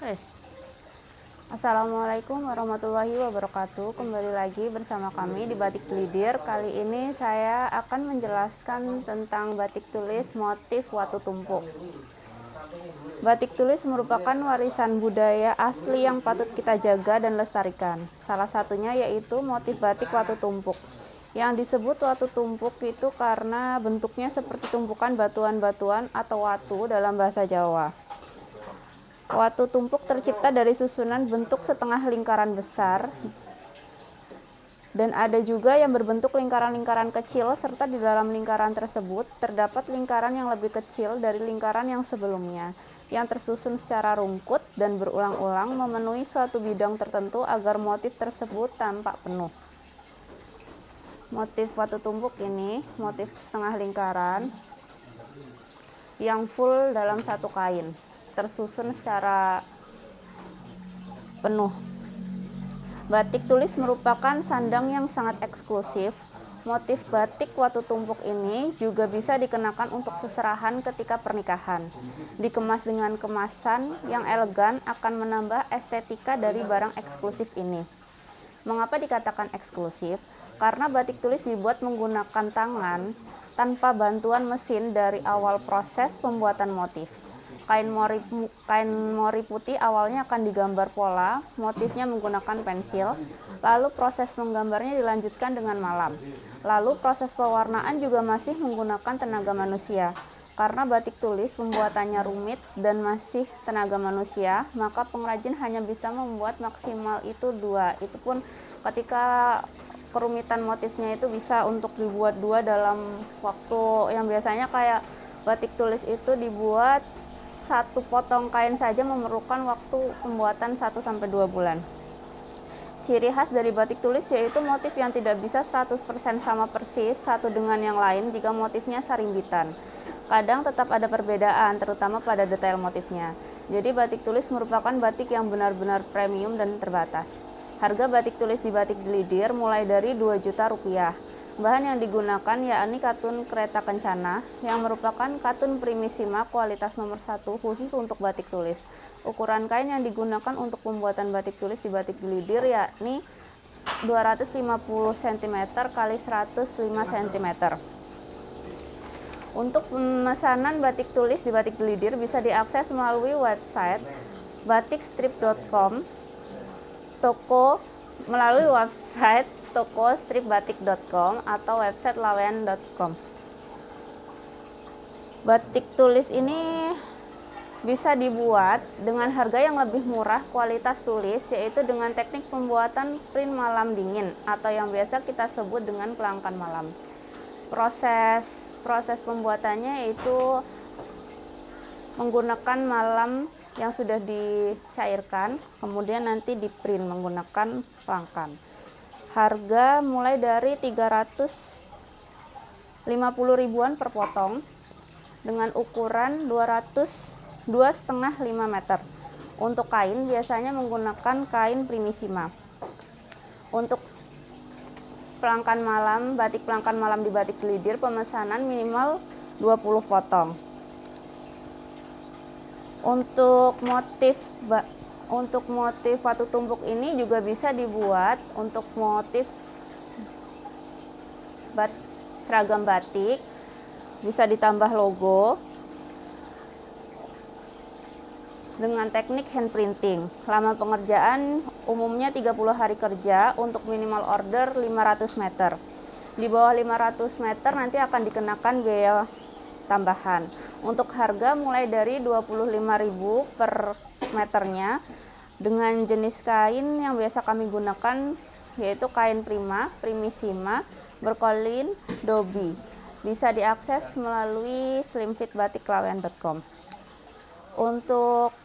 Yes. Assalamualaikum warahmatullahi wabarakatuh. Kembali lagi bersama kami di Batik Glidir. Kali ini saya akan menjelaskan tentang batik tulis motif watu tumpuk. Batik tulis merupakan warisan budaya asli yang patut kita jaga dan lestarikan. Salah satunya yaitu motif batik watu tumpuk. Yang disebut watu tumpuk itu karena bentuknya seperti tumpukan batuan-batuan atau watu dalam bahasa Jawa. Watu tumpuk tercipta dari susunan bentuk setengah lingkaran besar, dan ada juga yang berbentuk lingkaran-lingkaran kecil, serta di dalam lingkaran tersebut terdapat lingkaran yang lebih kecil dari lingkaran yang sebelumnya, yang tersusun secara rungkut dan berulang-ulang memenuhi suatu bidang tertentu agar motif tersebut tampak penuh. Motif watu tumpuk ini motif setengah lingkaran yang full dalam satu kain, tersusun secara penuh. Batik tulis merupakan sandang yang sangat eksklusif. Motif batik watu tumpuk ini juga bisa dikenakan untuk seserahan ketika pernikahan. Dikemas dengan kemasan yang elegan akan menambah estetika dari barang eksklusif ini. Mengapa dikatakan eksklusif? Karena batik tulis dibuat menggunakan tangan tanpa bantuan mesin dari awal proses pembuatan motif. Kain mori putih awalnya akan digambar pola, motifnya menggunakan pensil, lalu proses menggambarnya dilanjutkan dengan malam. Lalu proses pewarnaan juga masih menggunakan tenaga manusia. Karena batik tulis pembuatannya rumit dan masih tenaga manusia, maka pengrajin hanya bisa membuat maksimal itu 2. Itu pun ketika kerumitan motifnya itu bisa untuk dibuat 2 dalam waktu yang biasanya kayak batik tulis itu dibuat satu potong kain saja memerlukan waktu pembuatan 1-2 bulan. Ciri khas dari batik tulis yaitu motif yang tidak bisa 100% sama persis satu dengan yang lain jika motifnya sarimbitan. Kadang tetap ada perbedaan, terutama pada detail motifnya. Jadi batik tulis merupakan batik yang benar-benar premium dan terbatas. Harga batik tulis di Batik Glidir mulai dari 2 juta rupiah. Bahan yang digunakan yakni katun kereta kencana yang merupakan katun primissima kualitas nomor 1 khusus untuk batik tulis. Ukuran kain yang digunakan untuk pembuatan batik tulis di Batik Glidir yakni 250 cm x 105 cm. Untuk pemesanan batik tulis di Batik Glidir bisa diakses melalui website batikstrip.com, melalui website toko stripbatik.com atau website lawean.com. Batik tulis ini bisa dibuat dengan harga yang lebih murah kualitas tulis, yaitu dengan teknik pembuatan print malam dingin atau yang biasa kita sebut dengan pelangkan malam. Proses pembuatannya yaitu menggunakan malam yang sudah dicairkan, kemudian nanti di print menggunakan pelangkan. Harga mulai dari 350 ribuan per potong dengan ukuran 2,5 meter. Untuk kain biasanya menggunakan kain primissima. Untuk pelangkan malam, batik pelangkan malam di Batik Glidir pemesanan minimal 20 potong. Untuk motif watu tumpuk ini juga bisa dibuat untuk motif seragam batik, bisa ditambah logo dengan teknik hand printing. Lama pengerjaan umumnya 30 hari kerja untuk minimal order 500 meter. Di bawah 500 meter nanti akan dikenakan biaya tambahan. Untuk harga mulai dari 25.000 per meternya. Dengan jenis kain yang biasa kami gunakan yaitu kain primissima, berkolin, dobi. Bisa diakses melalui slimfitbatiklawean.com. Untuk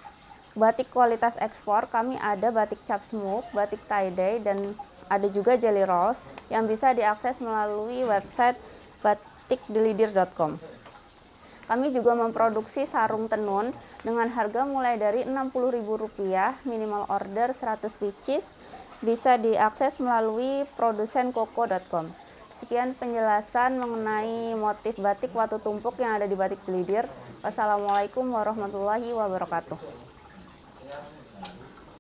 batik kualitas ekspor kami ada batik cap smoke, batik tie-dye, dan ada juga jelly rolls yang bisa diakses melalui website batikglidir.com. Kami juga memproduksi sarung tenun dengan harga mulai dari Rp60.000, minimal order 100 pieces, bisa diakses melalui produsen koko.com. Sekian penjelasan mengenai motif batik watu tumpuk yang ada di Batik Glidir. Wassalamualaikum warahmatullahi wabarakatuh.